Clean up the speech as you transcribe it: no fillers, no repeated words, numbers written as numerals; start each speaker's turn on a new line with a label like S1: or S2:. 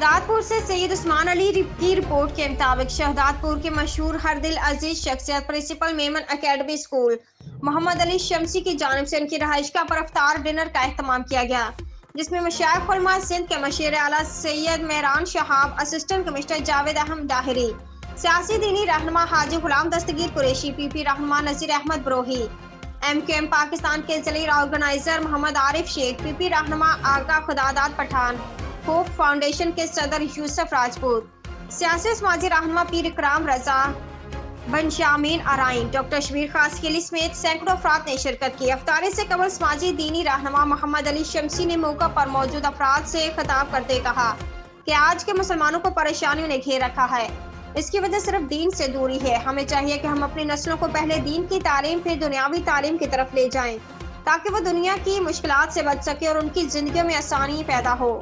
S1: शहदादपुर से सैयद उस्मान अली की रिपोर्ट के मुताबिक शहदादपुर के मशहूर हर दिल अजीज शख्सियत principal Memon academy school Mohammad Ali Shamsi की जानिब से उनकी रहायशगाह पर इफ्तार डिनर का एहतमाम किया गया, जिसमें मशाइख उलमा सिंध के मशीर आला सैयद मेहरान शहाब, असिस्टेंट कमिश्नर जावेद अहमद दाहिरी, सियासी दीनी रहनुमा हाजी गुलाम दस्तगीर कुरैशी, पीपी रहनुमा नजीर अहमद ब्रोही, MQM पाकिस्तान के जलील ऑर्गेनाइजर मोहम्मद आरिफ शेख, पीपी रहनुमा आगा खुदादाद पठान, होप फाउंडेशन के सदर यूसुफ राजपूत, सियासी समाजी रहनुमा पीर इकराम रजा, बनशामीन आराइन, डॉक्टर शबीर खासकेली समेत सैकड़ों अफराद ने शिरकत की। अफ्तारी से कबल समाजी दीनी रहनुमा मोहम्मद अली शमसी ने मौका पर मौजूद अफराद से खिताब करते कहा कि आज के मुसलमानों को परेशानियों ने घेर रखा है, इसकी वजह सिर्फ दीन से दूरी है। हमें चाहिए कि हम अपनी नस्लों को पहले दीन की तालीम फिर दुनियावी तालीम की तरफ ले जाएं, ताकि वो दुनिया की मुश्किलात से बच सके और उनकी जिंदगियों में आसानी पैदा हो।